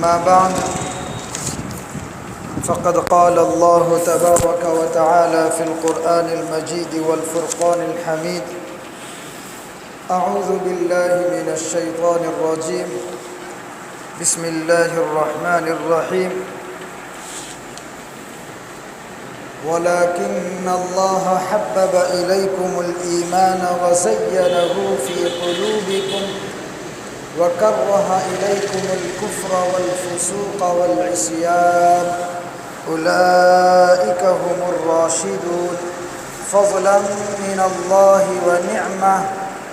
أما بعد فقد قال الله تبارك وتعالى في القرآن المجيد والفرقان الحميد: أعوذ بالله من الشيطان الرجيم، بسم الله الرحمن الرحيم. ولكن الله حبب إليكم الإيمان وزينه في قلوبكم وكره إليكم الكفر والفسوق والعصيان أولئك هم الراشدون فضلا من الله ونعمة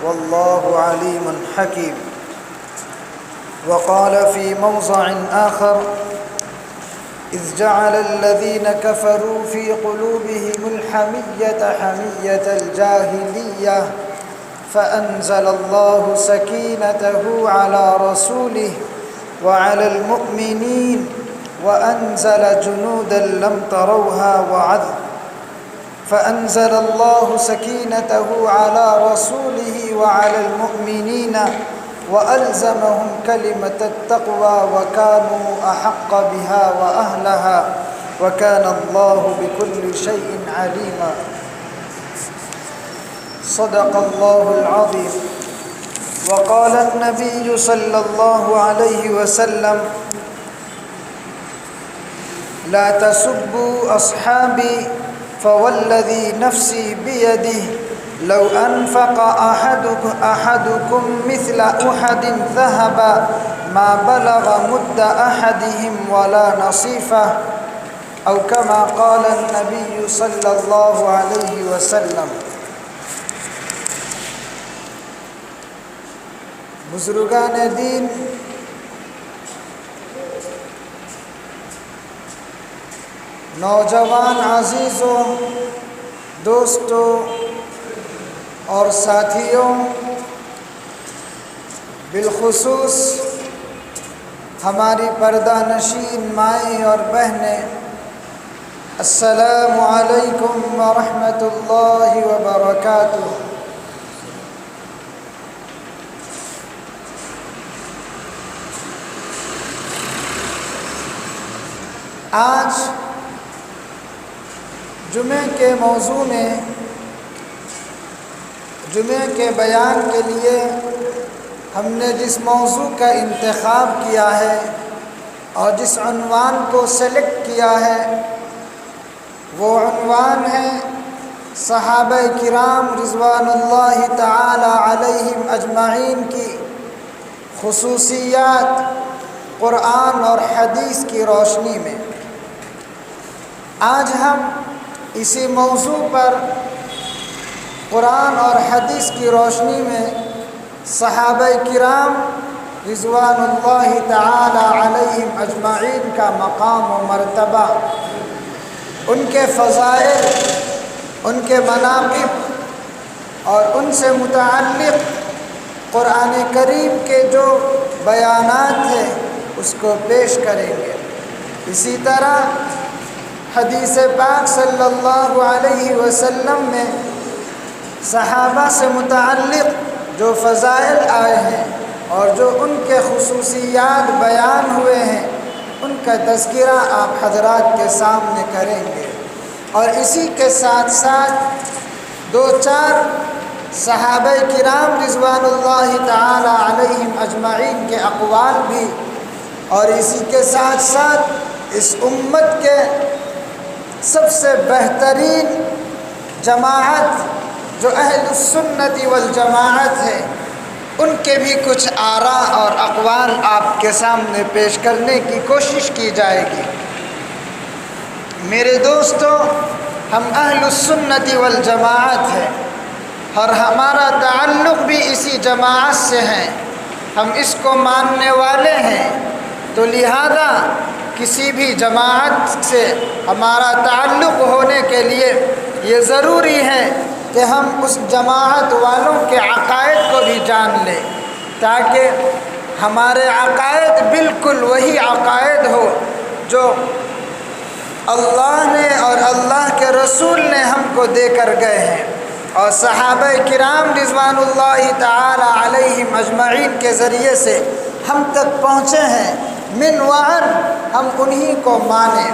والله عليم حكيم. وقال في موضع آخر: إذ جعل الذين كفروا في قلوبهم الحمية حمية الجاهلية فأنزل الله سكينته على رسوله وعلى المؤمنين وأنزل جنودا لم تروها فأنزل الله سكينته على رسوله وعلى المؤمنين وألزمهم كلمة التقوى وكانوا أحق بها وأهلها وكان الله بكل شيء عليما. صدق الله العظيم. وقال النبي صلى الله عليه وسلم: لا تسبوا أصحابي فوالذي نفسي بيده لو أنفق أحدكم مثل أحد ذهبا ما بلغ مد أحدهم ولا نصيفه أو كما قال النبي صلى الله عليه وسلم. بزرگان دین، نوجوان عزیزوں، دوستوں اور ساتھیوں، بالخصوص ہماری پردہ نشین مائیں اور بہنیں، السلام علیکم ورحمۃ اللہ وبرکاتہ۔ آج جمعے کے موضوع میں، جمعے کے بیان کے لیے ہم نے جس موضوع کا انتخاب کیا ہے اور جس عنوان کو سلیکٹ کیا ہے وہ عنوان ہے صحابہ کرام رضوان اللہ تعالی علیہم اجمعین کی خصوصیات قرآن اور حدیث کی روشنی میں۔ آج ہم اسی موضوع پر قرآن اور حدیث کی روشنی میں صحابہ کرام رضوان اللہ تعالی علیہم اجمعین کا مقام و مرتبہ، ان کے فضائل، ان کے مناقب اور ان سے متعلق قرآن کریم کے جو بیانات ہیں اس کو پیش کریں گے۔ اسی طرح حدیث پاک صلی اللہ علیہ وسلم میں صحابہ سے متعلق جو فضائل آئے ہیں اور جو ان کے خصوصیات بیان ہوئے ہیں ان کا تذکرہ آپ حضرات کے سامنے کریں گے، اور اسی کے ساتھ ساتھ دو چار صحابہ کرام رضوان اللہ تعالی علیہم اجمعین کے اقوال بھی، اور اسی کے ساتھ ساتھ اس امت کے سب سے بہترین جماعت جو اہل السنت والجماعت ہے ان کے بھی کچھ آراء اور اقوال آپ کے سامنے پیش کرنے کی کوشش کی جائے گی۔ میرے دوستو، ہم اہل السنت والجماعت ہیں اور ہمارا تعلق بھی اسی جماعت سے ہے، ہم اس کو ماننے والے ہیں، تو لہذا کسی بھی جماعت سے ہمارا تعلق ہونے کے لیے یہ ضروری ہے کہ ہم اس جماعت والوں کے عقائد کو بھی جان لیں، تاکہ ہمارے عقائد بالکل وہی عقائد ہو جو اللہ نے اور اللہ کے رسول نے ہم کو دے کر گئے ہیں، اور صحابہ کرام رضوان اللہ تعالی علیہم اجمعین کے ذریعے سے ہم تک پہنچے ہیں۔ من وعن، ہم انہی کو مانیں۔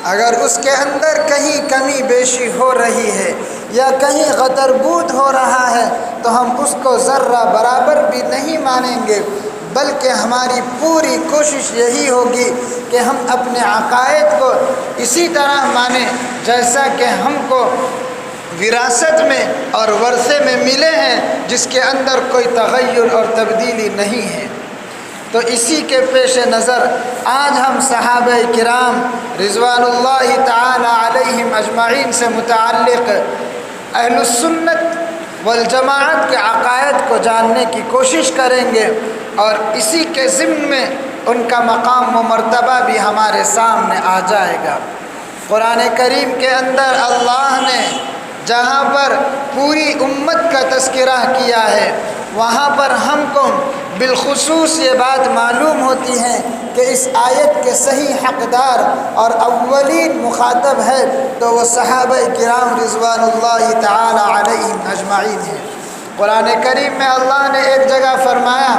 اگر اس کے اندر کہیں کمی بیشی ہو رہی ہے یا کہیں غدربود ہو رہا ہے تو ہم اس کو ذرہ برابر بھی نہیں مانیں گے، بلکہ ہماری پوری کوشش یہی ہوگی کہ ہم اپنے عقائد کو اسی طرح مانیں جیسا کہ ہم کو وراثت میں اور ورثے میں ملے ہیں، جس کے اندر کوئی تغیر اور تبدیلی نہیں ہے۔ تو اسی کے پیش نظر آج ہم صحابہ کرام رضوان اللہ تعالی علیہم اجمعین سے متعلق اہل السنت والجماعت کے عقائد کو جاننے کی کوشش کریں گے، اور اسی کے ضمن میں ان کا مقام و مرتبہ بھی ہمارے سامنے آ جائے گا۔ قرآن کریم کے اندر اللہ نے جہاں پر پوری امت کا تذکرہ کیا ہے، وہاں پر ہم کو بالخصوص یہ بات معلوم ہوتی ہے کہ اس آیت کے صحیح حقدار اور اولین مخاطب ہے تو وہ صحابہ کرام رضوان اللہ تعالی علیہم اجمعین ہیں۔ قرآن کریم میں اللہ نے ایک جگہ فرمایا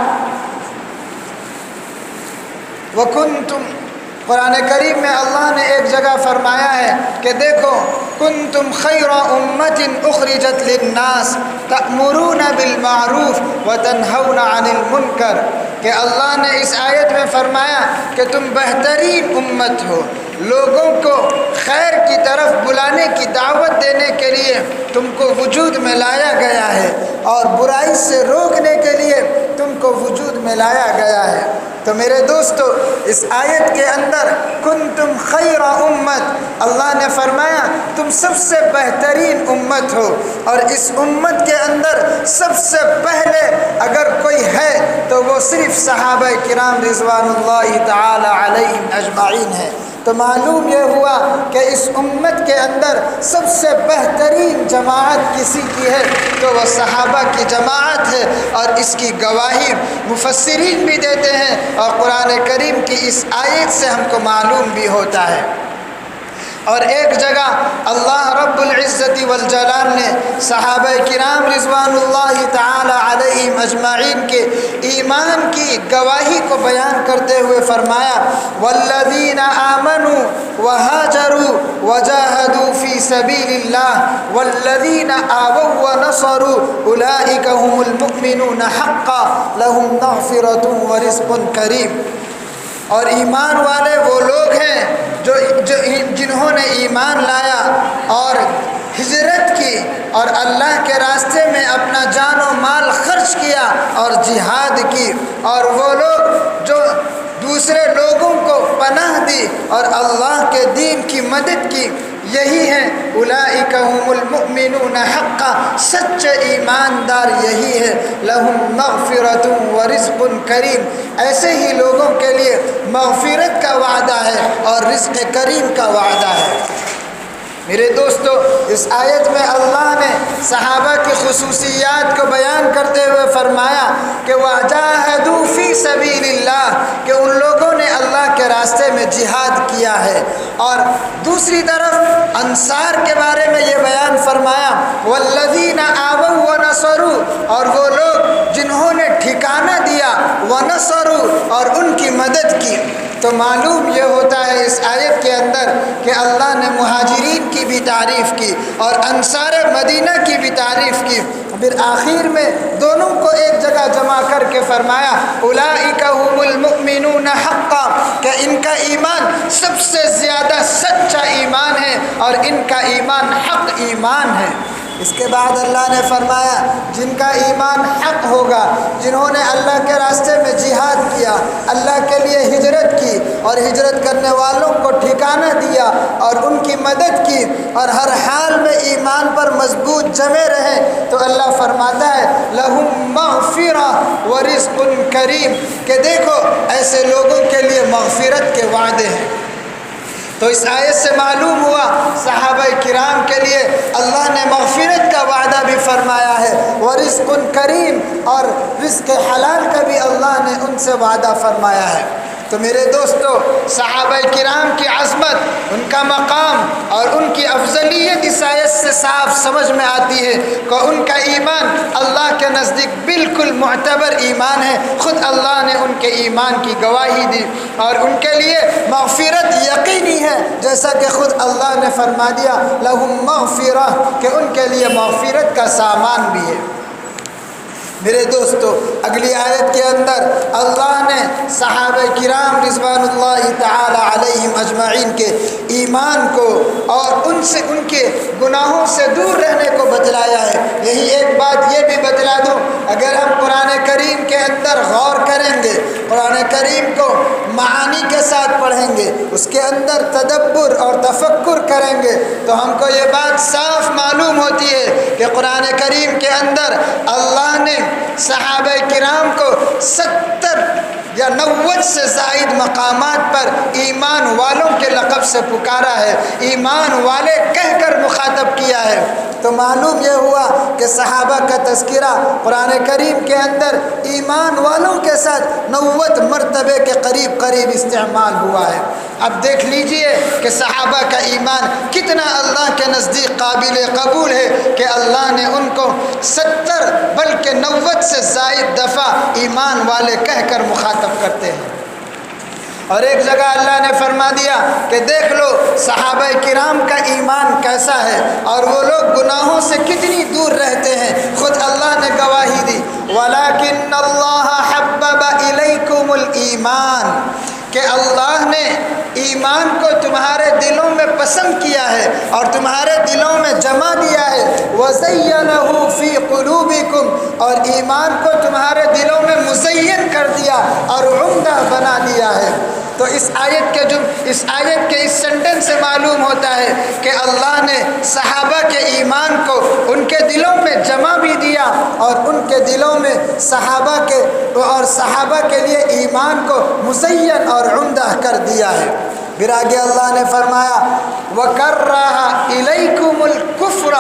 قرآن کریم میں اللہ نے ایک جگہ فرمایا ہے کہ دیکھو کنتم خیر امت اخرجت للناس تأمرون بالمعروف وتنہون عن المنکر، کہ اللہ نے اس آیت میں فرمایا کہ تم بہترین امت ہو، لوگوں کو خیر کی طرف بلانے کی دعوت دینے کے لیے تم کو وجود میں لایا گیا ہے، اور برائی سے روکنے کے لیے تم کو وجود میں لایا گیا ہے۔ تو میرے دوستو، اس آیت کے اندر کنتم خیر امت، اللہ نے فرمایا تم سب سے بہترین امت ہو، اور اس امت کے اندر سب سے پہلے اگر کوئی ہے تو وہ صرف صحابہ کرام رضوان اللہ تعالی علیہم اجمعین ہے۔ تو معلوم یہ ہوا کہ اس امت کے اندر سب سے بہترین جماعت کسی کی ہے تو وہ صحابہ کی جماعت ہے، اور اس کی گواہی مفسرین بھی دیتے ہیں، اور قرآن کریم کی اس آیت سے ہم کو معلوم بھی ہوتا ہے۔ اور ایک جگہ اللہ رب العزت والجلال نے صحابہ کرام رضوان اللہ تعالی علیہم اجمعین کے ایمان کی گواہی کو بیان کرتے ہوئے فرمایا والذین آمنوا وہاجروا وجاہدوا فی سبیل اللہ والذین آووا ونصروا اولئک هم المؤمنون حقا لهم مغفرۃ ورزق کریم۔ اور ایمان والے وہ لوگ ہیں جو جنہوں نے ایمان لایا اور ہجرت کی اور اللہ کے راستے میں اپنا جان و مال خرچ کیا اور جہاد کی، اور وہ لوگ جو دوسرے لوگوں کو پناہ دی اور اللہ کے دین کی مدد کی، یہی ہیں اولئک هم المؤمنون حقا، سچے ایماندار یہی ہے، لهم مغفرۃ ورزق کریم، ایسے ہی لوگوں کے لیے مغفرت کا وعدہ ہے اور رزق کریم کا وعدہ ہے۔ میرے دوستو، اس آیت میں اللہ نے صحابہ کی خصوصیات کو بیان کرتے ہوئے فرمایا کہ وَجَاهَدُوا فِي سَبِيلِ اللَّهِ، کہ ان لوگوں نے اللہ کے راستے میں جہاد کیا ہے، اور دوسری طرف انصار کے بارے میں یہ بیان فرمایا وَالَّذِينَ آوَوا وَنَصَرُوا، اور وہ لوگ جنہوں نے ٹھکانہ دیا وَنَصَرُوا، اور ان کی مدد کی۔ تو معلوم یہ ہوتا ہے اس آیت کے اندر کہ اللہ نے مہاجرین کی بھی تعریف کی اور انصار مدینہ کی بھی تعریف کی، پھر آخر میں دونوں کو ایک جگہ جمع کر کے فرمایا اولئک هم المؤمنون حقا، کہ ان کا ایمان سب سے زیادہ سچا ایمان ہے اور ان کا ایمان حق ایمان ہے۔ اس کے بعد اللہ نے فرمایا جن کا ایمان حق ہوگا، جنہوں نے اللہ کے راستے میں جہاد کیا، اللہ کے لیے ہجرت کی اور ہجرت کرنے والوں کو ٹھکانہ دیا اور ان کی مدد کی، اور ہر حال میں ایمان پر مضبوط جمے رہے، تو اللہ فرماتا ہے لہم مغفرۃ ورزق کریم، کہ دیکھو ایسے لوگوں کے لیے مغفرت کے وعدے ہیں۔ تو اس آیت سے معلوم ہوا صحابہ کرام کے لیے اللہ نے مغفرت کا وعدہ بھی فرمایا ہے، ورزق کریم، اور رزق حلال کا بھی اللہ نے ان سے وعدہ فرمایا ہے۔ تو میرے دوستو، صحابہ کرام کی عظمت، ان کا مقام اور ان کی افضلیت اس آیت سے صاف سمجھ میں آتی ہے کہ ان کا ایمان اللہ کے نزدیک بالکل معتبر ایمان ہے۔ خود اللہ نے ان کے ایمان کی گواہی دی اور ان کے لیے مغفرت یقینی ہے، جیسا کہ خود اللہ نے فرما دیا لہم مغفرہ، کہ ان کے لیے مغفرت کا سامان بھی ہے۔ میرے دوستو، اگلی آیت کے اندر اللہ نے صحابہ کرام رضوان اللہ تعالی علیہم اجمعین کے ایمان کو اور ان کے گناہوں سے دور رہنے کو بتلایا ہے۔ یہی ایک بات یہ بھی بتلا دوں، اگر ہم قرآن کریم کے اندر غور کریں گے، قرآن کریم کو معانی کے ساتھ پڑھیں گے، اس کے اندر تدبر اور تفکر کریں گے، تو ہم کو یہ بات صاف معلوم ہوتی ہے کہ قرآن کریم کے اندر اللہ نے صحابہ کرام کو 70 یا 90 سے زائد مقامات پر ایمان والوں کے لقب سے پکارا ہے، ایمان والے کہہ کر مخاطب کیا ہے۔ تو معلوم یہ ہوا کہ صحابہ کا تذکرہ قرآن کریم کے اندر ایمان والوں کے ساتھ 90 مرتبے کے قریب استعمال ہوا ہے۔ اب دیکھ لیجئے کہ صحابہ کا ایمان کتنا اللہ کے نزدیک قابل قبول ہے کہ اللہ نے ان کو 70 بلکہ 90 سے زائد دفعہ ایمان والے کہہ کر مخاطب کرتے ہیں۔ اور ایک جگہ اللہ نے فرما دیا کہ دیکھ لو صحابہ کرام کا ایمان کیسا ہے اور وہ لوگ گناہوں سے کتنی دور رہتے ہیں۔ خود اللہ نے گواہی دی وَلَكِنَّ اللَّهَ حَبَّبَ إِلَيْكُمُ الْإِيمَانَ، کہ اللہ نے ایمان کو تمہارے دلوں میں پسند کیا ہے اور تمہارے دلوں میں جما دیا ہے۔ وَزَيَّنَهُ فِي قُلُوبِكُمْ، اور ایمان کو تمہارے دلوں میں مزین کر دیا اور عمدہ بنا دیا ہے۔ تو اس آیت کے اس سینٹنس سے معلوم ہوتا ہے کہ اللہ نے صحابہ کے ایمان کو ان کے دلوں میں جمع بھی دیا اور ان کے دلوں میں صحابہ کے لیے ایمان کو مزین اور عمدہ کر دیا ہے۔ پھر آگے اللہ نے فرمایا وَكَرَّهَ إِلَيْكُمُ الْكُفْرَ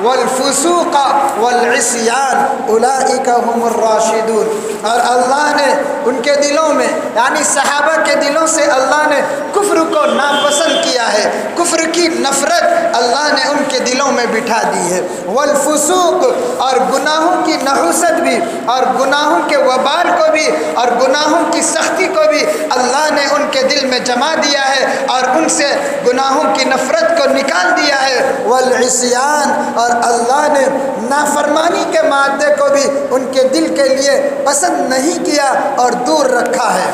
وَالْفُسُوقَ وَالْعِصْيَانَ أُولَئِكَ هُمُ الرَّاشِدُونَ، اور اللہ نے ان کے دلوں میں یعنی صحابہ کے دلوں سے اللہ نے کفر کو ناپسند کیا ہے، کفر کی نفرت اللہ نے ان کے دلوں میں بٹھا دی ہے۔ والفسوق، اور گناہوں کی نحوست بھی اور گناہوں کے وبال کو بھی اور گناہوں کی سختی کو بھی اللہ نے ان کے دل میں جما دیا ہے اور ان سے گناہوں کی نفرت کو نکال دیا ہے۔ والعصیان، اور اللہ نے نافرمانی کے مادے کو بھی ان کے دل کے لیے پسند نہیں کیا اور دور رکھا ہے۔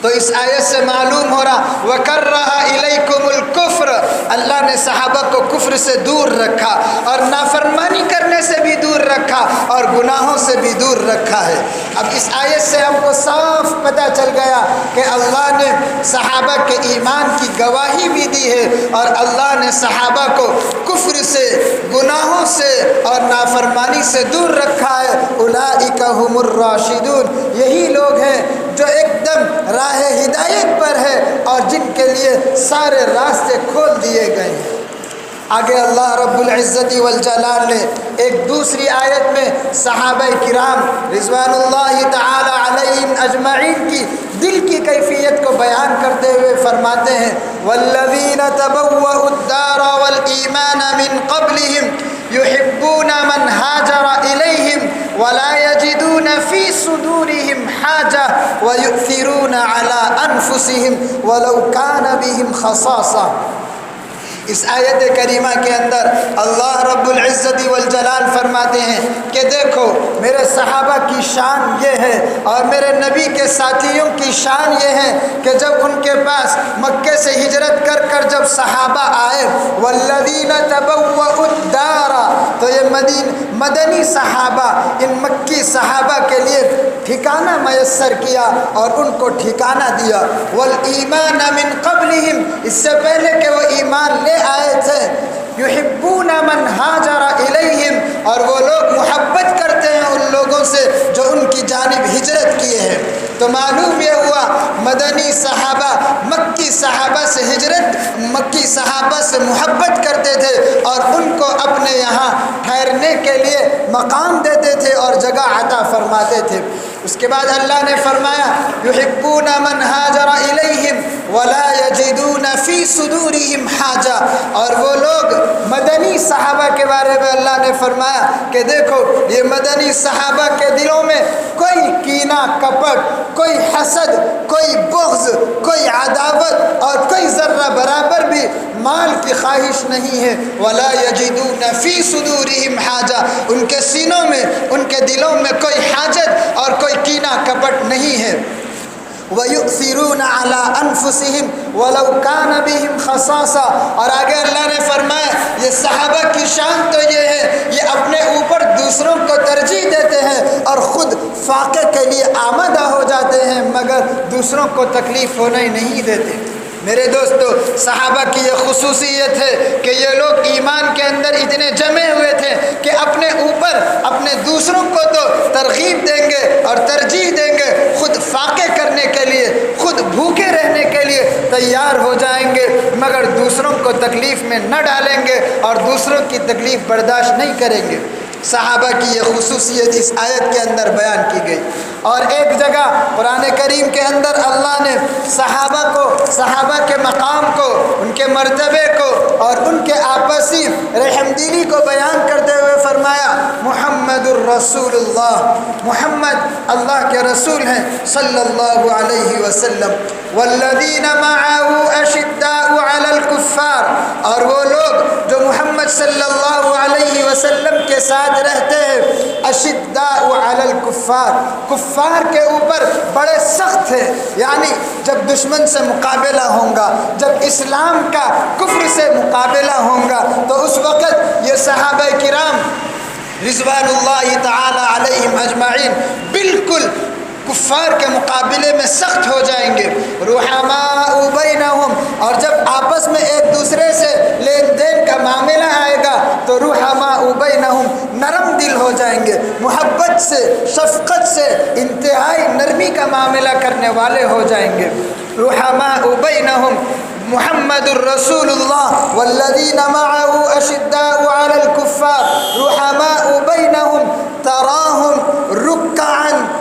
تو اس آیت سے معلوم ہو رہا وَكَرَّهَ إِلَيْكُمُ الْكُفْرَ، اللہ نے صحابہ کو کفر سے دور رکھا اور نافرمانی کرنے سے بھی دور رکھا اور گناہوں سے بھی دور رکھا ہے۔ اب اس آیت سے ہم کو صاف پتہ چل گیا کہ اللہ نے صحابہ کے ایمان کی گواہی بھی دی ہے اور اللہ نے صحابہ کو کفر سے، گناہوں سے اور نافرمانی سے دور رکھا ہے۔ اولئک هم الراشدون، یہی لوگ ہیں جو ایک دم راہ ہدایت پر ہے اور جن کے لیے سارے راستے کھول دیے گئے ہیں۔ آگے اللہ رب العزت والجلال نے ایک دوسری آیت میں صحابہ کرام رضوان اللہ تعالی علیہم اجمعین کی دل کی کیفیت کو بیان کرتے ہوئے فرماتے ہیں والذین تبوؤوا الدار والایمان من قبلہم يحبون من هاجر إليهم ولا يجدون في صدورهم حاجة ويؤثرون على أنفسهم ولو كان بهم خصاصة۔ اس آیت کریمہ کے اندر اللہ رب العزت والجلال فرماتے ہیں کہ دیکھو میرے صحابہ کی شان یہ ہے اور میرے نبی کے ساتھیوں کی شان یہ ہے کہ جب ان کے پاس مکے سے ہجرت کر کر جب صحابہ آئے والذین تبوؤوا الدار، تو یہ مدنی صحابہ ان مکی صحابہ کے لیے ٹھکانہ میسر کیا اور ان کو ٹھکانہ دیا۔ والایمان من قبلہم، اس سے پہلے کہ وہ ایمان لے آئے تھے، یحبون من ہاجر الیہم، اور وہ لوگ محبت کرتے ہیں ان لوگوں سے جو ان کی جانب ہجرت کیے ہیں۔ تو معلوم یہ ہوا مدنی صحابہ، مکی صحابہ سے ہجرت، مکی صحابہ سے محبت کرتے تھے اور ان کو اپنے یہاں ٹھہرنے کے لیے مقام دیتے تھے اور جگہ عطا فرماتے تھے۔ اس کے بعد اللہ نے فرمایا یحبون من ہاجر الیہم ولا یجدون فی صدورہم حاجہ، اور وہ لوگ مدنی صحابہ کے بارے میں اللہ نے فرمایا کہ دیکھو یہ مدنی صحابہ کے دلوں میں کوئی کینہ کپٹ، کوئی حسد، کوئی بغض، کوئی عداوت اور کوئی ذرہ برابر بھی مال کی خواہش نہیں ہے۔ ولا یجدون فی صدورہم حاجہ، ان کے سینوں میں، ان کے دلوں میں کوئی حاجت اور کوئی کینہ کپٹ نہیں ہے۔ وَيُؤْثِرُونَ عَلَىٰ أَنفُسِهِمْ وَلَوْ كَانَ بِهِمْ خَصَاصَةٌ، اور آگے اللہ نے فرمایا یہ صحابہ کی شان تو یہ ہے یہ اپنے اوپر دوسروں کو ترجیح دیتے ہیں اور خود فاقے کے لیے آمادہ ہو جاتے ہیں مگر دوسروں کو تکلیف ہونے نہیں دیتے۔ میرے دوستو، صحابہ کی یہ خصوصیت ہے کہ یہ لوگ ایمان کے اندر اتنے جمے ہوئے تھے کہ اپنے اوپر اپنے دوسروں کو تو ترغیب دیں گے اور ترجیح دیں گے، خود فاقے کرنے کے لیے، خود بھوکے رہنے کے لیے تیار ہو جائیں گے مگر دوسروں کو تکلیف میں نہ ڈالیں گے اور دوسروں کی تکلیف برداشت نہیں کریں گے۔ صحابہ کی یہ خصوصیت اس آیت کے اندر بیان کی گئی۔ اور ایک جگہ قرآن کریم کے اندر اللہ نے صحابہ کو، صحابہ کے مقام کو، ان کے مرتبے کو اور ان کے آپسی رحم دلی کو بیان کرتے ہوئے فرمایا محمد الرسول اللہ، محمد اللہ کے رسول ہیں صلی اللہ علیہ وسلم، والذین معه اشداء علی الکفار، اور وہ لوگ جو محمد صلی اللہ علیہ وسلم کے ساتھ رہتے ہیں، اشداء علی الکفار، کفار کے اوپر بڑے سخت ہیں، یعنی جب دشمن سے مقابلہ ہوگا، جب اسلام کا کفر سے مقابلہ ہوگا تو اس وقت یہ صحابہ کرام رضوان اللہ تعالی علیہم اجمعین بالکل کفار کے مقابلے میں سخت ہو جائیں گے۔ رحماء بینہم، اور جب آپس میں ایک دوسرے سے لین دین کا معاملہ آئے گا تو رحماء بینہم، نرم دل ہو جائیں گے، محبت سے، شفقت سے انتہائی نرمی کا معاملہ کرنے والے ہو جائیں گے۔ رحماء بینہم، محمد الرسول اللہ والذین معه اشداء علی الکفار رحماء بینہم تراہم رکعا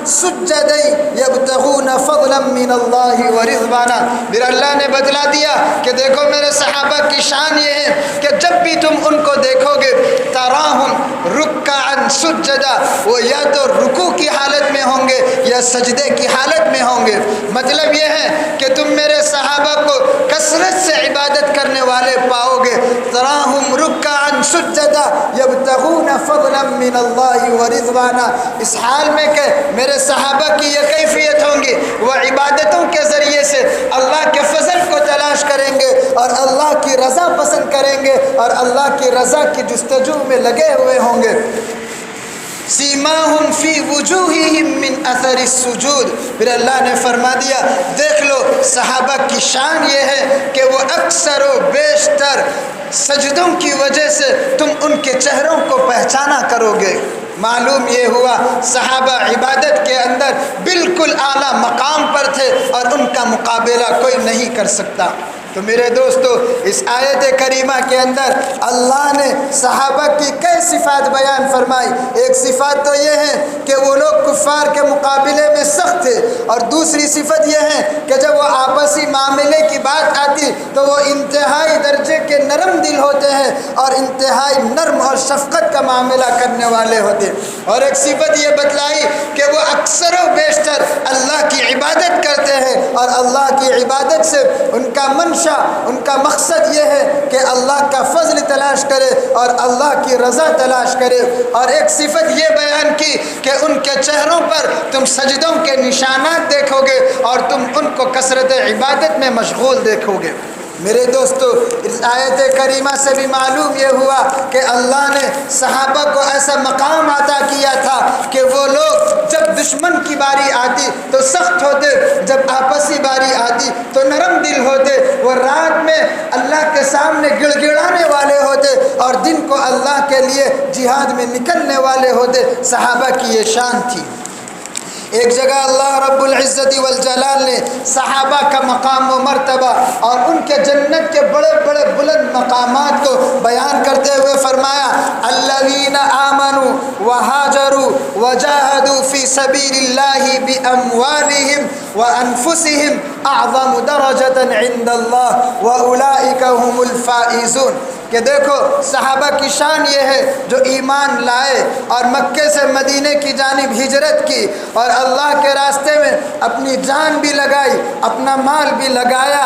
سجدا یبتغون فضلا من اللہ ورضوانا۔ پھر اللہ نے بتلا دیا کہ دیکھو میرے صحابہ کی شان یہ ہے کہ جب بھی تم ان کو دیکھو گے تراہم رکعا سجدا، وہ یا تو رکوع کی حالت میں ہوں گے یا سجدے کی حالت میں ہوں گے۔ مطلب یہ ہے کہ تم میرے صحابہ کو کثرت سے عبادت کرنے والے پاؤ گے۔ تراہم رکعا سجدا یبتغون فضلا من اللہ ورضوانا، اس حال میں کہ میرے صحابہ کی یہ کیفیت ہوں گی، وہ عبادتوں کے ذریعے سے اللہ کے فضل کو تلاش کریں گے اور اللہ کی رضا پسند کریں گے اور اللہ کی رضا کی جستجو میں لگے ہوئے ہوں گے۔ سیماہم فی وجوہہم من اثر السجود، پھر اللہ نے فرما دیا دیکھ لو صحابہ کی شان یہ ہے کہ وہ اکثر و بیشتر سجدوں کی وجہ سے تم ان کے چہروں کو پہچانا کرو گے۔ معلوم یہ ہوا صحابہ عبادت کے اندر بالکل اعلیٰ مقام پر تھے اور ان کا مقابلہ کوئی نہیں کر سکتا۔ تو میرے دوستو، اس آیت کریمہ کے اندر اللہ نے صحابہ کی کئی صفات بیان فرمائی۔ ایک صفات تو یہ ہے کہ وہ لوگ کفار کے مقابلے میں سخت تھے، اور دوسری صفت یہ ہے کہ جب وہ آپسی معاملے کی بات آتی تو وہ انتہائی درجے کے نرم دل ہوتے ہیں اور انتہائی نرم اور شفقت کا معاملہ کرنے والے ہوتے ہیں۔ اور ایک صفت یہ بتلائی کہ وہ اکثر و بیشتر اللہ کی عبادت کرتے ہیں اور اللہ کی عبادت سے ان کا منشا، ان کا مقصد یہ ہے کہ اللہ کا فضل تلاش کرے اور اللہ کی رضا تلاش کرے۔ اور ایک صفت یہ بیان کی کہ ان کے چہروں پر تم سجدوں کے نشانات دیکھو گے اور تم ان کو کثرت عبادت میں مشغول دیکھو گے۔ میرے دوستو، اس آیت کریمہ سے بھی معلوم یہ ہوا کہ اللہ نے صحابہ کو ایسا مقام عطا کیا تھا کہ وہ لوگ جب دشمن کی باری آتی تو سخت ہوتے، جب آپسی باری آتی تو نرم دل ہوتے، وہ رات میں اللہ کے سامنے گڑ گڑانے والے ہوتے اور دن کو اللہ کے لیے جہاد میں نکلنے والے ہوتے۔ صحابہ کی یہ شان تھی۔ ایک جگہ اللہ رب العزت والجلال نے صحابہ کا مقام و مرتبہ اور ان کے جنت کے بڑے بڑے بلند مقامات کو بیان کرتے ہوئے فرمایا الذین آمنوا وہاجروا وجاہدوا فی سبیل اللہ باموالہم وانفسہم اعظم درجۃ عند اللہ واولئک هم الفائزون کہ دیکھو صحابہ کی شان یہ ہے جو ایمان لائے اور مکے سے مدینے کی جانب ہجرت کی اور اللہ کے راستے میں اپنی جان بھی لگائی اپنا مال بھی لگایا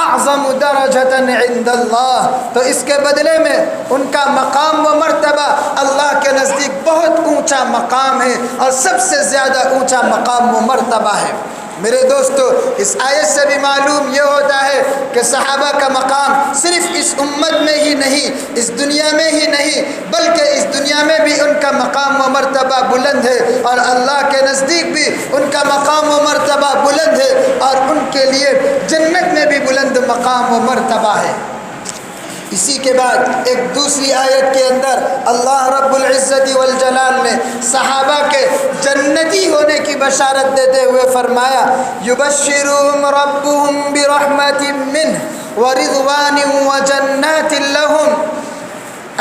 اعظم درجۃ عند اللہ تو اس کے بدلے میں ان کا مقام و مرتبہ اللہ کے نزدیک بہت اونچا مقام ہے اور سب سے زیادہ اونچا مقام و مرتبہ ہے۔ میرے دوستو اس آیت سے بھی معلوم یہ ہوتا ہے کہ صحابہ کا مقام صرف اس امت میں ہی نہیں اس دنیا میں ہی نہیں بلکہ اس دنیا میں بھی ان کا مقام و مرتبہ بلند ہے اور اللہ کے نزدیک بھی ان کا مقام و مرتبہ بلند ہے اور ان کے لیے جنت میں بھی بلند مقام و مرتبہ ہے۔ اسی کے بعد ایک دوسری آیت کے اندر اللہ رب العزت والجلال نے صحابہ کے جنتی ہونے کی بشارت دیتے ہوئے فرمایا یبشرهم ربهم برحمت منہ ورضوان وجنات لهم۔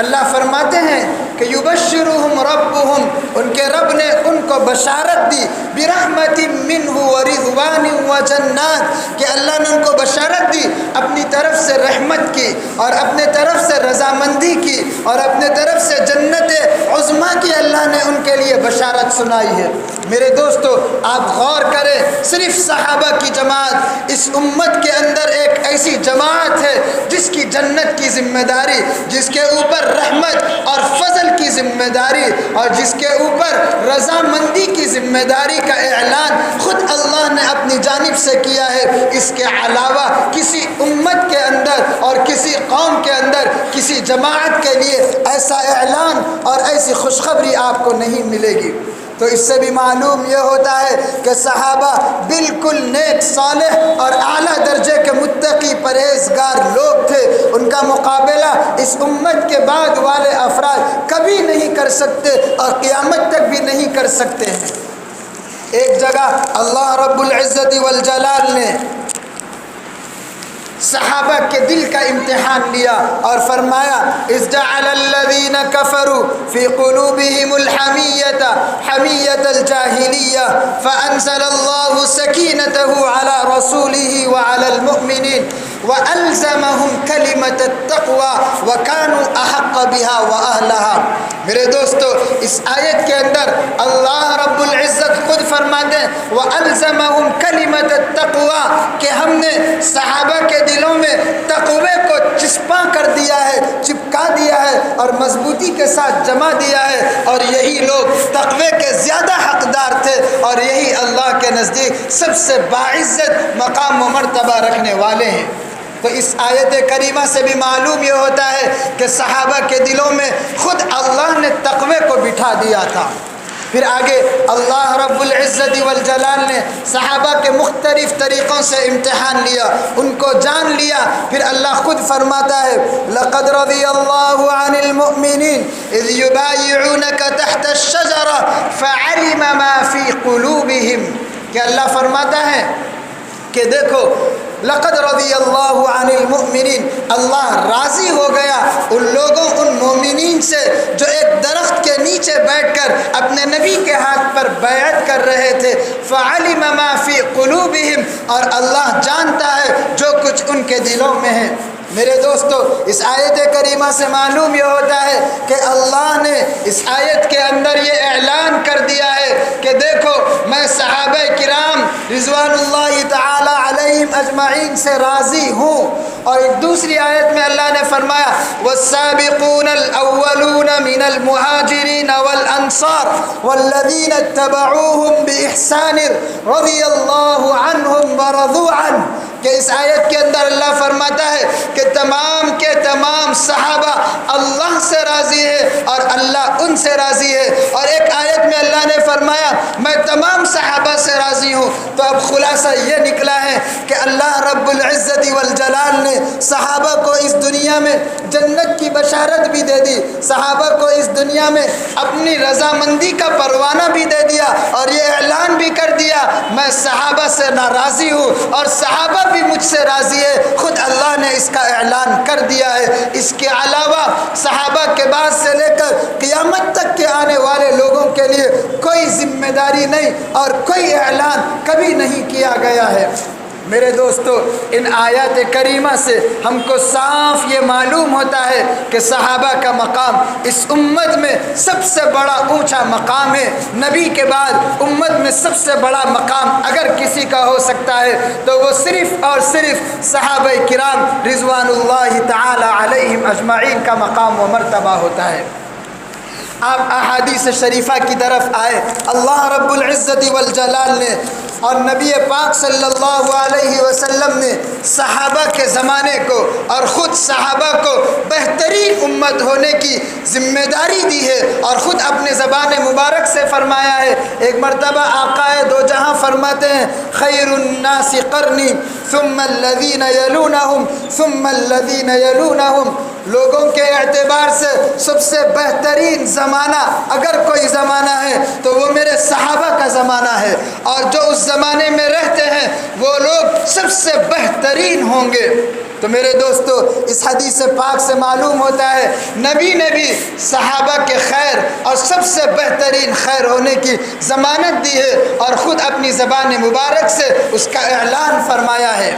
اللہ فرماتے ہیں کہ یبشرهم ربهم ان کے رب نے ان کو بشارت دی برحمت منہ ورضوان وجنات کہ اللہ نے ان کو بشارت دی اپنی طرف سے رحمت کی اور اپنے طرف سے رضامندی کی اور اپنے طرف سے جنت عظمیٰ کی اللہ نے ان کے لیے بشارت سنائی ہے۔ میرے دوستو آپ غور کریں صرف صحابہ کی جماعت اس امت کے اندر ایک ایسی جماعت ہے جس کی جنت کی ذمہ داری جس کے اوپر رحمت اور فضل کی ذمہ داری اور جس کے اوپر رضامندی کی ذمہ داری کا اعلان خود اللہ نے اپنی جانب سے کیا ہے۔ اس کے علاوہ کسی امت کے اندر اور کسی قوم کے اندر کسی جماعت کے لیے ایسا اعلان اور ایسی خوشخبری آپ کو نہیں ملے گی۔ تو اس سے بھی معلوم یہ ہوتا ہے کہ صحابہ بالکل نیک صالح اور اعلیٰ درجے کے متقی پرہیزگار لوگ تھے۔ ان کا مقابلہ اس امت کے بعد والے افراد کبھی نہیں کر سکتے اور قیامت تک بھی نہیں کر سکتے ہیں۔ ایک جگہ اللہ رب العزت والجلال نے صحابہ کے دل کا امتحان لیا اور فرمایا اذ جعل الذین کفروا فی قلوبہم الحمیۃ حمیۃ الجاہلیہ فانزل اللہ سکینتہ علی رسولہ وعلی المؤمنین وَأَلْزَمَهُمْ كَلِمَةَ التَّقْوَى وَكَانُوا أَحَقَّ بِهَا وَأَهْلَهَا۔ میرے دوستو اس آیت کے اندر اللہ رب العزت خود فرماتے ہیں وَأَلْزَمَهُمْ كَلِمَةَ التَّقْوَى کہ ہم نے صحابہ کے دلوں میں تقوی کو چسپاں کر دیا ہے چپکا دیا ہے اور مضبوطی کے ساتھ جمع دیا ہے اور یہی لوگ تقوی کے زیادہ حقدار تھے اور یہی اللہ کے نزدیک سب سے باعزت مقام و مرتبہ رکھنے والے ہیں۔ تو اس آیت کریمہ سے بھی معلوم یہ ہوتا ہے کہ صحابہ کے دلوں میں خود اللہ نے تقوی کو بٹھا دیا تھا۔ پھر آگے اللہ رب العزت والجلال نے صحابہ کے مختلف طریقوں سے امتحان لیا ان کو جان لیا۔ پھر اللہ خود فرماتا ہے لقد رضی اللہ عن المؤمنین اذ یبایعونک تحت الشجرہ فعلم ما فی قلوبہم کہ اللہ فرماتا ہے کہ دیکھو لقد رضی اللہ عن المؤمنین اللہ راضی ہو گیا ان لوگوں ان مومنین سے جو ایک درخت کے نیچے بیٹھ کر اپنے نبی کے ہاتھ پر بیعت کر رہے تھے فعلم ما فی قلوبہم اور اللہ جانتا ہے جو کچھ ان کے دلوں میں ہے۔ میرے دوستو اس آیت کریمہ سے معلوم یہ ہوتا ہے کہ اللہ نے اس آیت کے اندر یہ اعلان کر دیا ہے کہ دیکھو میں صحابہ کرام رضوان اللہ تعالی علیہم اجمعین سے راضی ہوں۔ اور ایک دوسری آیت میں اللہ نے فرمایا والسابقون الاولون من المہاجرین والانصار والذین اتبعوهم باحسان رضی اللہ عنہم ورضوا عنہ کہ اس آیت کے اندر اللہ فرماتا ہے کہ تمام کے تمام صحابہ اللہ سے راضی ہے اور اللہ ان سے راضی ہے۔ اور ایک آیت میں اللہ نے فرمایا میں تمام صحابہ سے راضی ہوں تو اب خلاصہ یہ نکلا ہے کہ اللہ رب العزت والجلال نے صحابہ کو اس دنیا میں جنت کی بشارت بھی دے دی، صحابہ کو اس دنیا میں اپنی رضامندی کا پروانہ بھی دے دیا، اور یہ اعلان بھی کر دیا میں صحابہ سے ناراضی ہوں اور صحابہ بھی مجھ سے راضی ہے، خود اللہ نے اس کا اعلان کر دیا ہے۔ اس کے علاوہ صحابہ کے بعد سے لے کر قیامت تک کے آنے والے لوگوں کے لیے کوئی ذمہ داری نہیں اور کوئی اعلان کبھی نہیں کیا گیا ہے۔ میرے دوستو، ان آیات کریمہ سے ہم کو صاف یہ معلوم ہوتا ہے کہ صحابہ کا مقام اس امت میں سب سے بڑا اونچا مقام ہے۔ نبی کے بعد امت میں سب سے بڑا مقام اگر کسی کا ہو سکتا ہے تو وہ صرف اور صرف صحابہ کرام رضوان اللہ تعالی علیہم اجمعین کا مقام و مرتبہ ہوتا ہے۔ آپ احادیث شریفہ کی طرف آئے، اللہ رب العزت والجلال نے اور نبی پاک صلی اللہ علیہ وسلم نے صحابہ کے زمانے کو اور خود صحابہ کو بہترین امت ہونے کی ذمہ داری دی ہے، اور خود اپنے زبان مبارک سے فرمایا ہے۔ ایک مرتبہ آقا دو جہاں فرماتے ہیں خیر الناس قرنی ثم الذین یلونہم ثم الذین یلونہم، لوگوں کے اعتبار سے سب سے بہترین زمانہ اگر کوئی زمانہ ہے تو وہ میرے صحابہ کا زمانہ ہے، اور جو اس زمانے میں رہتے ہیں وہ لوگ سب سے بہترین ہوں گے۔ تو میرے دوستو، اس حدیث پاک سے معلوم ہوتا ہے نبی نے بھی صحابہ کے خیر اور سب سے بہترین خیر ہونے کی ضمانت دی ہے، اور خود اپنی زبان مبارک سے اس کا اعلان فرمایا ہے۔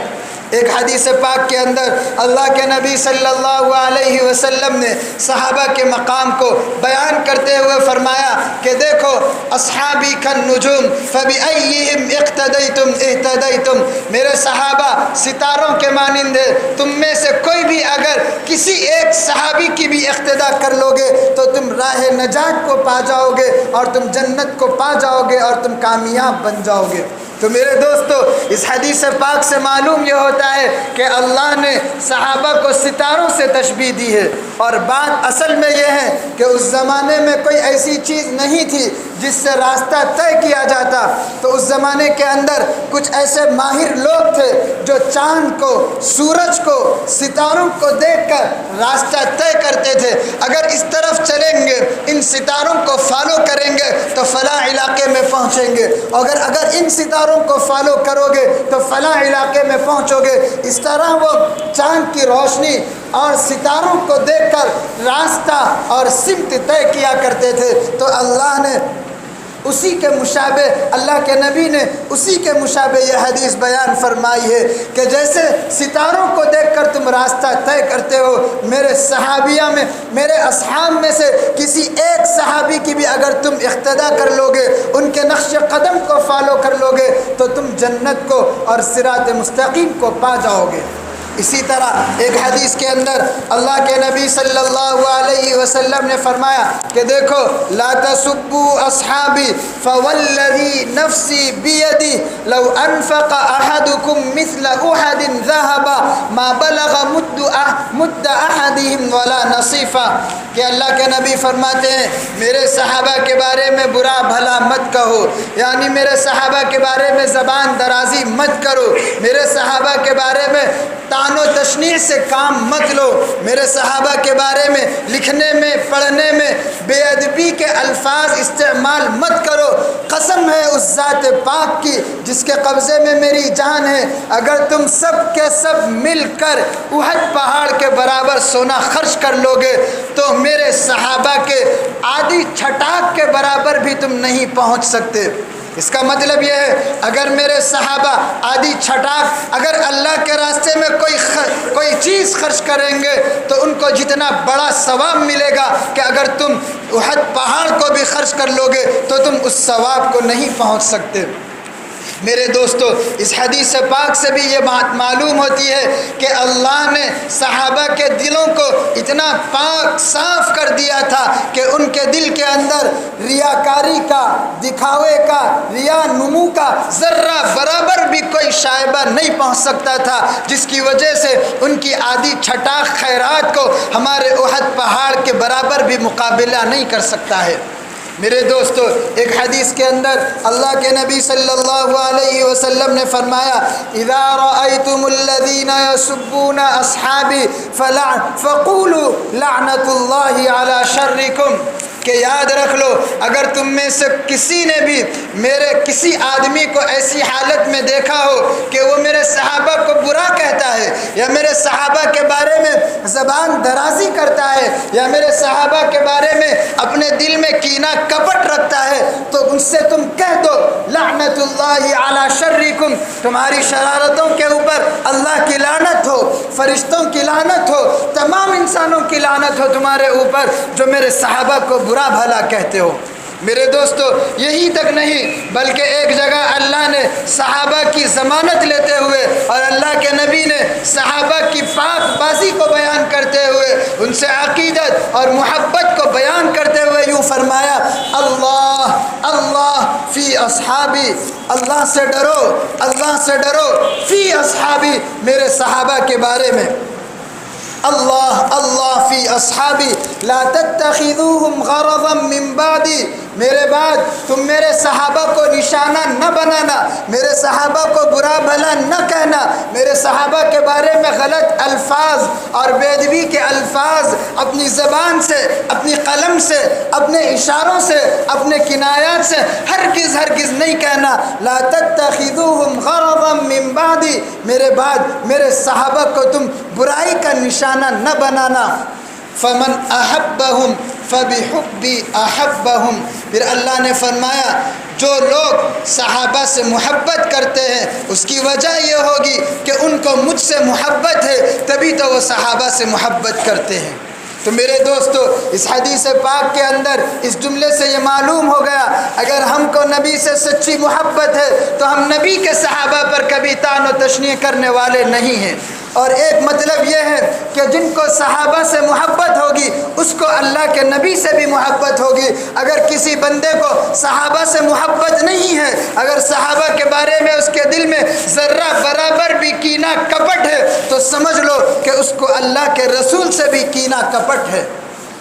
ایک حدیث پاک کے اندر اللہ کے نبی صلی اللہ علیہ وسلم نے صحابہ کے مقام کو بیان کرتے ہوئے فرمایا کہ دیکھو اصحابی کالنجوم فبأیہم اقتدیتم اہتدیتم، میرے صحابہ ستاروں کے مانند ہے، تم میں سے کوئی بھی اگر کسی ایک صحابی کی بھی اقتدا کر لو گے تو تم راہ نجات کو پا جاؤ گے اور تم جنت کو پا جاؤ گے اور تم کامیاب بن جاؤ گے۔ تو میرے دوستو، اس حدیث پاک سے معلوم یہ ہوتا ہے کہ اللہ نے صحابہ کو ستاروں سے تشبیہ دی ہے، اور بات اصل میں یہ ہے کہ اس زمانے میں کوئی ایسی چیز نہیں تھی جس سے راستہ طے کیا جاتا، تو اس زمانے کے اندر کچھ ایسے ماہر لوگ تھے جو چاند کو، سورج کو، ستاروں کو دیکھ کر راستہ طے کرتے تھے۔ اگر اس طرف چلیں گے، ان ستاروں کو فالو کریں گے تو فلاں علاقے میں پہنچیں گے، اگر ان ستاروں کو فالو کرو گے تو فلاں علاقے میں پہنچو گے۔ اس طرح وہ چاند کی روشنی اور ستاروں کو دیکھ کر راستہ اور سمت طے کیا کرتے تھے۔ تو اللہ نے اسی کے مشابہ، اللہ کے نبی نے اسی کے مشابہ یہ حدیث بیان فرمائی ہے کہ جیسے ستاروں کو دیکھ کر تم راستہ طے کرتے ہو، میرے صحابیہ میں، میرے اصحاب میں سے کسی ایک صحابی کی بھی اگر تم اقتدا کر لو گے، ان کے نقش قدم کو فالو کر لو گے تو تم جنت کو اور صراط مستقیم کو پا جاؤ گے۔ اسی طرح ایک حدیث کے اندر اللہ کے نبی صلی اللہ علیہ وسلم نے فرمایا کہ دیکھو لا تسبوا اصحابی فوالذی نفسی بیدی لو انفق احدکم مثل احد ذهبا ما بلغ مد احدهم ولا نصیفا، کہ اللہ کے نبی فرماتے ہیں میرے صحابہ کے بارے میں برا بھلا مت کہو، یعنی میرے صحابہ کے بارے میں زبان درازی مت کرو، میرے صحابہ کے بارے میں تان و تشنیع سے کام مت لو، میرے صحابہ کے بارے میں لکھنے میں پڑھنے میں بے ادبی کے الفاظ استعمال مت کرو۔ قسم ہے اس ذات پاک کی جس کے قبضے میں میری جان ہے، اگر تم سب کے سب مل کر احد پہاڑ کے برابر سونا خرچ کر لو گے تو میرے صحابہ کے آدھی چھٹاک کے برابر بھی تم نہیں پہنچ سکتے۔ اس کا مطلب یہ ہے اگر میرے صحابہ آدھی چھٹاک اگر اللہ کے راستے میں کوئی چیز خرچ کریں گے تو ان کو جتنا بڑا ثواب ملے گا کہ اگر تم احد پہاڑ کو بھی خرچ کر لو گے تو تم اس ثواب کو نہیں پہنچ سکتے۔ میرے دوستو، اس حدیث پاک سے بھی یہ بات معلوم ہوتی ہے کہ اللہ نے صحابہ کے دلوں کو اتنا پاک صاف کر دیا تھا کہ ان کے دل کے اندر ریاکاری کا، دکھاوے کا، ریا نمو کا ذرہ برابر بھی کوئی شائبہ نہیں پہنچ سکتا تھا، جس کی وجہ سے ان کی آدھی چھٹاک خیرات کو ہمارے احد پہاڑ کے برابر بھی مقابلہ نہیں کر سکتا ہے۔ میرے دوستو، ایک حدیث کے اندر اللہ کے نبی صلی اللہ علیہ وسلم نے فرمایا اذا رأيتم الذين يسبون اصحابي فقولوا لعنت اللہ علی شرکم، کہ یاد رکھ لو اگر تم میں سے کسی نے بھی میرے کسی آدمی کو ایسی حالت میں دیکھا ہو کہ وہ میرے صحابہ کو برا کہتا ہے یا میرے صحابہ کے بارے میں زبان درازی کرتا ہے یا میرے صحابہ کے بارے میں اپنے دل میں کینہ کپٹ رکھتا ہے، تو ان سے تم کہہ دو لعنت اللہ علی شرکم، تمہاری شرارتوں کے اوپر اللہ کی لعنت ہو، فرشتوں کی لعنت ہو، تمام انسانوں کی لعنت ہو تمہارے اوپر جو میرے صحابہ کو برا بھلا کہتے ہو۔ میرے دوستو، یہی تک نہیں بلکہ ایک جگہ اللہ نے صحابہ کی ضمانت لیتے ہوئے اور اللہ کے نبی نے صحابہ کی پاک بازی کو بیان کرتے ہوئے ان سے عقیدت اور محبت کو بیان کرتے ہوئے یوں فرمایا اللہ اللہ فی اصحابی، اللہ سے ڈرو، اللہ سے ڈرو، فی اصحابی، میرے صحابہ کے بارے میں، اللہ اللہ فی اصحابی لا تتخذوهم غرضا من بعدی، میرے بعد تم میرے صحابہ کو نشانہ نہ بنانا، میرے صحابہ کو برا بھلا نہ کہنا، میرے صحابہ کے بارے میں غلط الفاظ اور بے ادبی کے الفاظ اپنی زبان سے، اپنی قلم سے، اپنے اشاروں سے، اپنے کنایات سے ہرگز ہرگز نہیں کہنا، لا تتخذوهم غرضا من بعدی، میرے بعد میرے صحابہ کو تم برائی کا نشانہ نہ بنانا، فمن احبہم فبحبی احبہم، پھر اللہ نے فرمایا جو لوگ صحابہ سے محبت کرتے ہیں اس کی وجہ یہ ہوگی کہ ان کو مجھ سے محبت ہے، تبھی تو وہ صحابہ سے محبت کرتے ہیں۔ تو میرے دوستو، اس حدیث پاک کے اندر اس جملے سے یہ معلوم ہو گیا اگر ہم کو نبی سے سچی محبت ہے تو ہم نبی کے صحابہ پر کبھی طعن و تشنیع کرنے والے نہیں ہیں۔ اور ایک مطلب یہ ہے کہ جن کو صحابہ سے محبت ہوگی اس کو اللہ کے نبی سے بھی محبت ہوگی۔ اگر کسی بندے کو صحابہ سے محبت نہیں ہے، اگر صحابہ کے بارے میں اس کے دل میں ذرہ برابر بھی کینہ کپٹ ہے، تو سمجھ لو کہ اس کو اللہ کے رسول سے بھی کینہ کپٹ ہے۔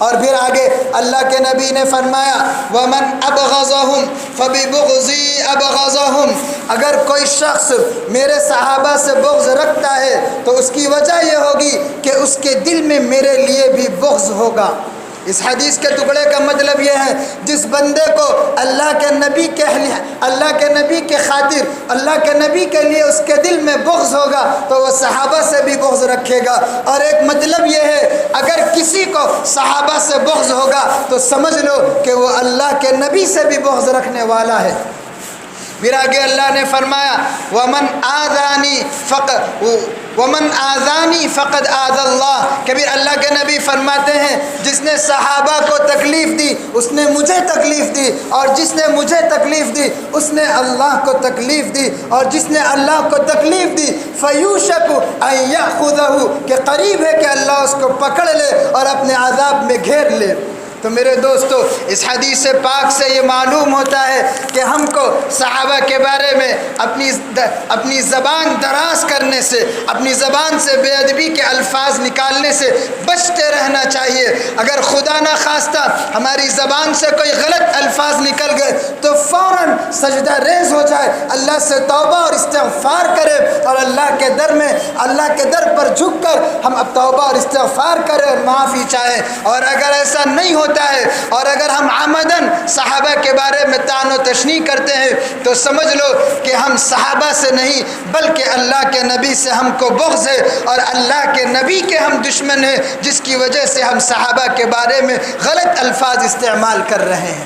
اور پھر آگے اللہ کے نبی نے فرمایا وَمَنْ أَبْغَضَهُمْ فَبِبُغْضِي أَبْغَضَهُمْ، اگر کوئی شخص میرے صحابہ سے بغض رکھتا ہے تو اس کی وجہ یہ ہوگی کہ اس کے دل میں میرے لیے بھی بغض ہوگا۔ اس حدیث کے ٹکڑے کا مطلب یہ ہے جس بندے کو اللہ کے نبی کے خاطر، اللہ کے نبی کے لیے اس کے دل میں بغض ہوگا تو وہ صحابہ سے بھی بغض رکھے گا۔ اور ایک مطلب یہ ہے اگر کسی کو صحابہ سے بغض ہوگا تو سمجھ لو کہ وہ اللہ کے نبی سے بھی بغض رکھنے والا ہے۔ پھر آگے اللہ نے فرمایا وَمَنْ آذَانِي فَقَدْ آذَى اللَّهُ، کہ پھر اللہ کے نبی فرماتے ہیں جس نے صحابہ کو تکلیف دی اس نے مجھے تکلیف دی، اور جس نے مجھے تکلیف دی اس نے اللہ کو تکلیف دی، اور جس نے اللہ کو تکلیف دی فَيُوشَكُ أَن يَأْخُذَهُ، کہ قریب ہے کہ اللہ اس کو پکڑ لے اور اپنے عذاب میں گھیر لے۔ تو میرے دوستو، اس حدیث پاک سے یہ معلوم ہوتا ہے کہ ہم کو صحابہ کے بارے میں اپنی زبان دراز کرنے سے، اپنی زبان سے بے ادبی کے الفاظ نکالنے سے بچتے رہنا چاہیے۔ اگر خدا نہ خواستہ ہماری زبان سے کوئی غلط الفاظ نکل گئے تو فوراً سجدہ ریز ہو جائے، اللہ سے توبہ اور استغفار کرے اور اللہ کے در پر جھک کر ہم اب توبہ اور استغفار کریں اور معافی چاہیں۔ اور اگر ایسا نہیں ہوتا ہے اور اگر ہم عمدن صحابہ کے بارے میں طعن و تشنیع کرتے ہیں تو سمجھ لو کہ ہم صحابہ سے نہیں بلکہ اللہ کے نبی سے ہم کو بغض ہے، اور اللہ کے نبی کے ہم دشمن ہیں جس کی وجہ سے ہم صحابہ کے بارے میں غلط الفاظ استعمال کر رہے ہیں۔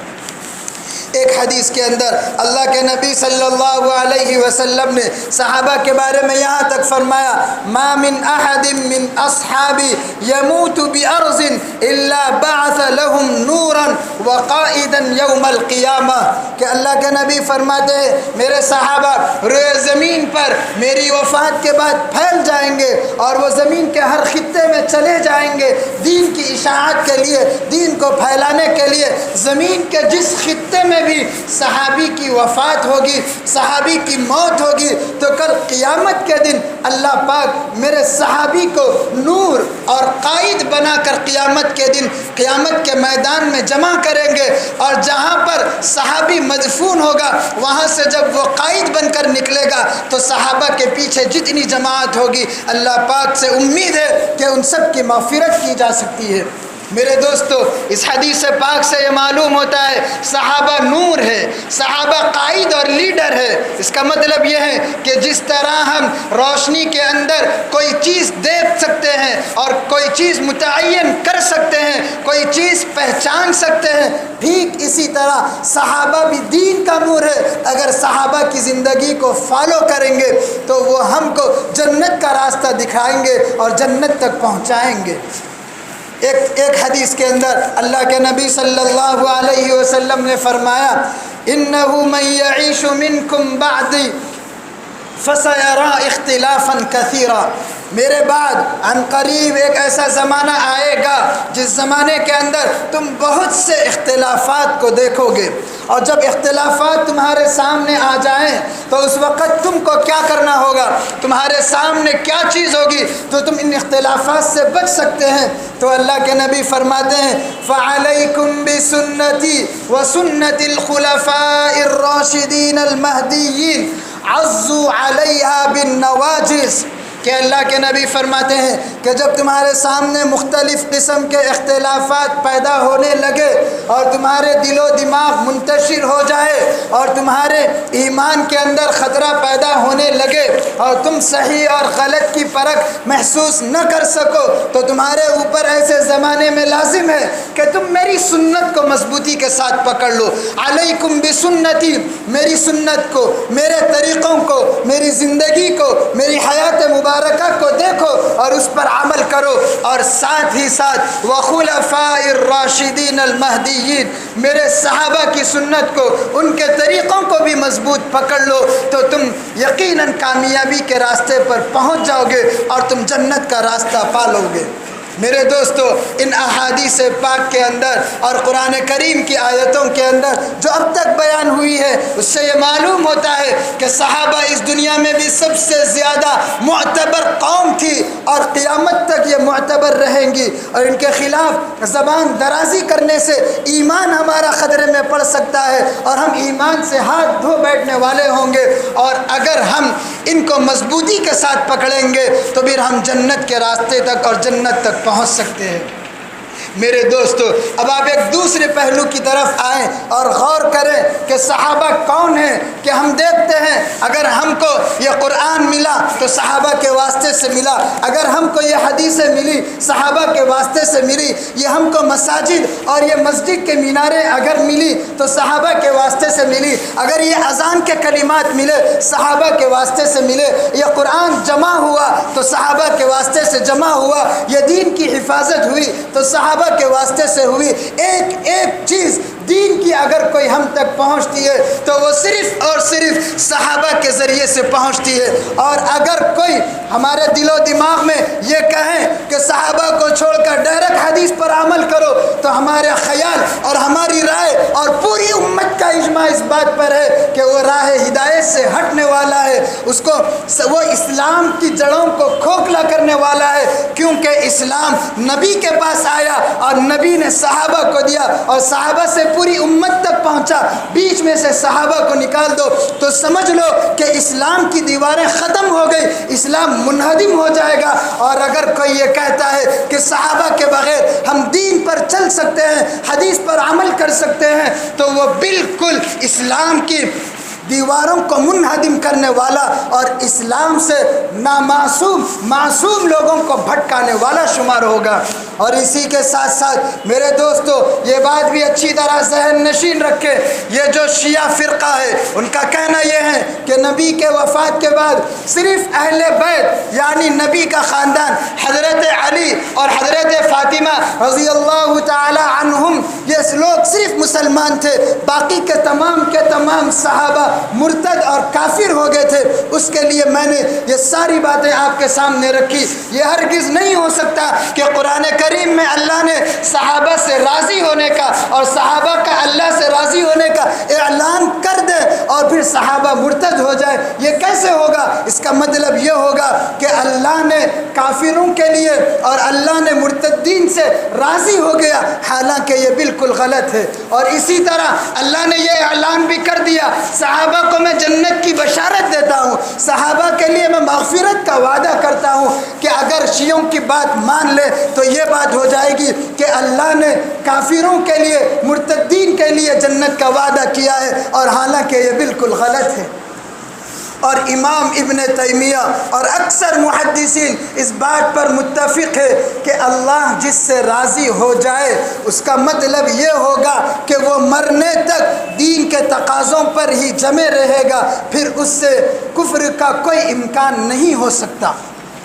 ایک حدیث کے اندر اللہ کے نبی صلی اللہ علیہ وسلم نے صحابہ کے بارے میں یہاں تک فرمایا ما من احد من اصحابی يموت بارض الا بعث لهم نورا وقائدا يوم القیامہ، کہ اللہ کے نبی فرماتے ہیں میرے صحابہ روئے زمین پر میری وفات کے بعد پھیل جائیں گے اور وہ زمین کے ہر خطے میں چلے جائیں گے دین کی اشاعت کے لیے، دین کو پھیلانے کے لیے۔ زمین کے جس خطے میں بھی صحابی کی وفات ہوگی، صحابی کی موت ہوگی، تو کل قیامت کے دن اللہ پاک میرے صحابی کو نور اور قائد بنا کر قیامت کے دن قیامت کے میدان میں جمع کریں گے، اور جہاں پر صحابی مدفون ہوگا وہاں سے جب وہ قائد بن کر نکلے گا تو صحابہ کے پیچھے جتنی جماعت ہوگی اللہ پاک سے امید ہے کہ ان سب کی مغفرت کی جا سکتی ہے۔ میرے دوستو، اس حدیث پاک سے یہ معلوم ہوتا ہے صحابہ نور ہے، صحابہ قائد اور لیڈر ہے۔ اس کا مطلب یہ ہے کہ جس طرح ہم روشنی کے اندر کوئی چیز دیکھ سکتے ہیں اور کوئی چیز متعین کر سکتے ہیں، کوئی چیز پہچان سکتے ہیں، ٹھیک اسی طرح صحابہ بھی دین کا نور ہے۔ اگر صحابہ کی زندگی کو فالو کریں گے تو وہ ہم کو جنت کا راستہ دکھائیں گے اور جنت تک پہنچائیں گے۔ ایک حدیث کے اندر اللہ کے نبی صلی اللہ علیہ وسلم نے فرمایا اِنَّهُ مَن يَعِيشُ مِنْكُمْ بَعْدِي فَسَيَرَى اخْتِلَافًا كَثِيرًا، میرے بعد عن قریب ایک ایسا زمانہ آئے گا جس زمانے کے اندر تم بہت سے اختلافات کو دیکھو گے، اور جب اختلافات تمہارے سامنے آ جائیں تو اس وقت تم کو کیا کرنا ہوگا، تمہارے سامنے کیا چیز ہوگی تو تم ان اختلافات سے بچ سکتے ہیں۔ تو اللہ کے نبی فرماتے ہیں فَعَلَيْكُمْ بِسُنَّتِي وَسُنَّتِ الْخُلَفَاءِ الرَّاشِدِينَ الْمَهْدِيِّينَ عَضُّوا عَلَيْهَا بِالنَّوَاجِذِ، کہ اللہ کے نبی فرماتے ہیں کہ جب تمہارے سامنے مختلف قسم کے اختلافات پیدا ہونے لگے اور تمہارے دل و دماغ منتشر ہو جائے اور تمہارے ایمان کے اندر خطرہ پیدا ہونے لگے اور تم صحیح اور غلط کی پرکھ محسوس نہ کر سکو، تو تمہارے اوپر ایسے زمانے میں لازم ہے کہ تم میری سنت کو مضبوطی کے ساتھ پکڑ لو۔ علیکم بسنتی، میری سنت کو، میرے طریقوں کو، میری زندگی کو، میری حیات مبارکہ کو دیکھو اور اس پر عمل کرو، اور ساتھ ہی ساتھ وخلفاء الراشدین المہدیین، میرے صحابہ کی سنت کو، ان کے طریقوں کو بھی مضبوط پکڑ لو تو تم یقیناً کامیابی کے راستے پر پہنچ جاؤ گے اور تم جنت کا راستہ پالو گے۔ میرے دوستو، ان احادیث پاک کے اندر اور قرآن کریم کی آیتوں کے اندر جو اب تک بیان ہوئی ہے اس سے یہ معلوم ہوتا ہے کہ صحابہ اس دنیا میں بھی سب سے زیادہ معتبر قوم تھی اور قیامت تک یہ معتبر رہیں گی، اور ان کے خلاف زبان درازی کرنے سے ایمان ہمارا خطرے میں پڑ سکتا ہے اور ہم ایمان سے ہاتھ دھو بیٹھنے والے ہوں گے، اور اگر ہم ان کو مضبوطی کے ساتھ پکڑیں گے تو پھر ہم جنت کے راستے تک اور جنت تک پہنچ سکتے ہیں۔ میرے دوستو، اب آپ ایک دوسرے پہلو کی طرف آئیں اور غور کریں کہ صحابہ کون ہیں، کہ ہم دیکھتے ہیں اگر ہم کو یہ قرآن ملا تو صحابہ کے واسطے سے ملا، اگر ہم کو یہ حدیثیں ملی صحابہ کے واسطے سے ملی، یہ ہم کو مساجد اور یہ مسجد کے میناریں اگر ملی تو صحابہ کے واسطے سے ملی، اگر یہ اذان کے کلمات ملے صحابہ کے واسطے سے ملے، یہ قرآن جمع ہوا تو صحابہ کے واسطے سے جمع ہوا، یہ دین کی حفاظت ہوئی تو صحابہ کے واسطے سے ہوئی۔ ایک ایک چیز دین کی اگر کوئی ہم تک پہنچتی ہے تو وہ صرف اور صرف صحابہ کے ذریعے سے پہنچتی ہے، اور اگر کوئی ہمارے دل و دماغ میں یہ کہیں کہ صحابہ کو چھوڑ کر ڈائریکٹ حدیث پر عمل کرو تو ہمارے خیال اور ہماری رائے اور پوری امت کا اجماع اس بات پر ہے کہ وہ راہ ہدایت سے ہٹنے والا ہے، اس کو وہ اسلام کی جڑوں کو کھوکھلا کرنے والا ہے، کیونکہ اسلام نبی کے پاس آیا اور نبی نے صحابہ کو دیا اور صحابہ سے پوری امت تک پہنچا، بیچ میں سے صحابہ کو نکال دو تو سمجھ لو کہ اسلام کی دیواریں ختم ہو گئی، اسلام منہدم ہو جائے گا۔ اور اگر کوئی یہ کہتا ہے کہ صحابہ کے بغیر ہم دین پر چل سکتے ہیں، حدیث پر عمل کر سکتے ہیں، تو وہ بالکل اسلام کی دیواروں کو منہدم کرنے والا اور اسلام سے معصوم لوگوں کو بھٹکانے والا شمار ہوگا۔ اور اسی کے ساتھ ساتھ میرے دوستو، یہ بات بھی اچھی طرح ذہن نشین رکھے، یہ جو شیعہ فرقہ ہے ان کا کہنا یہ ہے کہ نبی کے وفات کے بعد صرف اہل بیت یعنی نبی کا خاندان حضرت علی اور حضرت فاطمہ رضی اللہ تعالی عنہم یہ لوگ صرف مسلمان تھے، باقی کے تمام صحابہ مرتد اور کافر ہو گئے تھے، اس کے لیے میں نے یہ ساری باتیں آپ کے سامنے رکھی۔ یہ ہرگز نہیں ہو سکتا کہ قرآن کریم میں اللہ نے صحابہ سے راضی ہونے کا اور صحابہ کا اللہ سے راضی ہونے کا اعلان کر دے اور پھر صحابہ مرتد ہو جائے۔ یہ کیسے ہوگا؟ اس کا مطلب یہ ہوگا کہ اللہ نے کافروں کے لیے اور اللہ نے مرتدین سے راضی ہو گیا، حالانکہ یہ بالکل غلط ہے۔ اور اسی طرح اللہ نے یہ اعلان بھی کر دیا، صحابہ کو میں جنت کی بشارت دیتا ہوں، صحابہ کے لیے میں مغفرت کا وعدہ کرتا ہوں کہ اگر شیعوں کی بات مان لے تو یہ بات ہو جائے گی کہ اللہ نے کافروں کے لیے، مرتدین کے لیے جنت کا وعدہ کیا ہے، اور حالانکہ یہ بالکل غلط ہے۔ اور امام ابن تیمیہ اور اکثر محدثین اس بات پر متفق ہے کہ اللہ جس سے راضی ہو جائے اس کا مطلب یہ ہوگا کہ وہ مرنے تک دین کے تقاضوں پر ہی جمے رہے گا، پھر اس سے کفر کا کوئی امکان نہیں ہو سکتا۔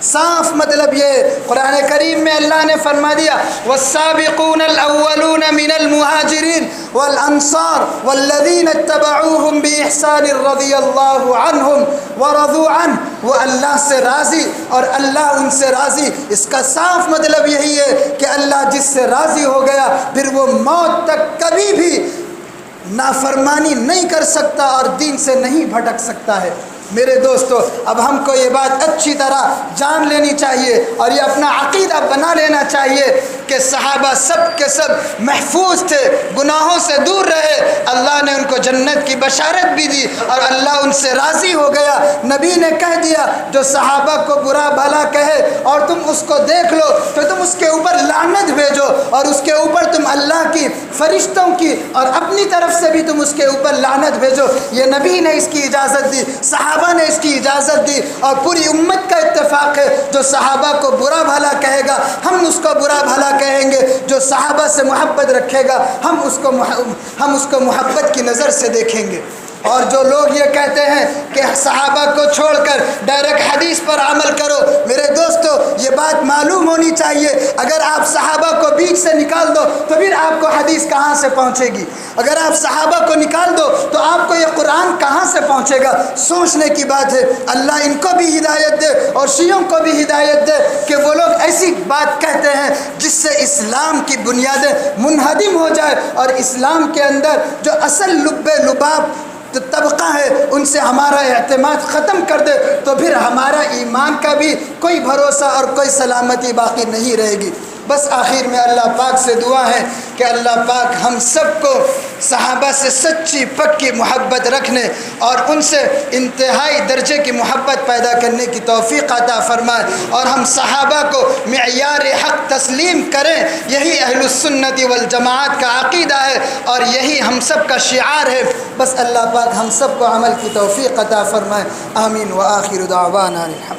صاف مطلب یہ قرآن کریم میں اللہ نے فرما دیا، والسابقون الاولون من المہاجرین والانصار والذین اتبعوہم باحسان رضی اللہ عنہم ورضوا عنہ، وہ اللہ سے راضی اور اللہ ان سے راضی۔ اس کا صاف مطلب یہی ہے کہ اللہ جس سے راضی ہو گیا پھر وہ موت تک کبھی بھی نافرمانی نہیں کر سکتا اور دین سے نہیں بھٹک سکتا ہے۔ میرے دوستو، اب ہم کو یہ بات اچھی طرح جان لینی چاہیے اور یہ اپنا عقیدہ بنا لینا چاہیے کہ صحابہ سب کے سب محفوظ تھے، گناہوں سے دور رہے، اللہ نے ان کو جنت کی بشارت بھی دی اور اللہ ان سے راضی ہو گیا۔ نبی نے کہہ دیا جو صحابہ کو برا بھلا کہے اور تم اس کو دیکھ لو تو تم اس کے اوپر لعنت بھیجو، اور اس کے اوپر تم اللہ کی، فرشتوں کی اور اپنی طرف سے بھی تم اس کے اوپر لعنت بھیجو۔ یہ نبی نے اس کی اجازت دی، صحابہ نے اس کی اجازت دی، اور پوری امت کا اتفاق ہے جو صحابہ کو برا بھلا کہے گا ہم اس کو برا بھلا کہیں گے، جو صحابہ سے محبت رکھے گا ہم اس کو محبت کی نظر سے دیکھیں گے۔ اور جو لوگ یہ کہتے ہیں کہ صحابہ کو چھوڑ کر ڈائریکٹ حدیث پر عمل کرو، میرے دوستو یہ بات معلوم ہونی چاہیے، اگر آپ صحابہ کو بیچ سے نکال دو تو پھر آپ کو حدیث کہاں سے پہنچے گی؟ اگر آپ صحابہ کو نکال دو تو آپ کو یہ قرآن کہاں سے پہنچے گا؟ سوچنے کی بات ہے۔ اللہ ان کو بھی ہدایت دے اور شیعوں کو بھی ہدایت دے کہ وہ لوگ ایسی بات کہتے ہیں جس سے اسلام کی بنیادیں منہدم ہو جائے اور اسلام کے اندر جو اصل لب لباب طبقہ ہے ان سے ہمارا اعتماد ختم کر دے، تو پھر ہمارا ایمان کا بھی کوئی بھروسہ اور کوئی سلامتی باقی نہیں رہے گی۔ بس آخر میں اللہ پاک سے دعا ہے کہ اللہ پاک ہم سب کو صحابہ سے سچی پکی محبت رکھنے اور ان سے انتہائی درجے کی محبت پیدا کرنے کی توفیق عطا فرمائے، اور ہم صحابہ کو معیار حق تسلیم کریں۔ یہی اہل السنت والجماعت کا عقیدہ ہے اور یہی ہم سب کا شعار ہے۔ بس اللہ پاک ہم سب کو عمل کی توفیق عطا فرمائے۔ آمین وآخر دعوانا الحمد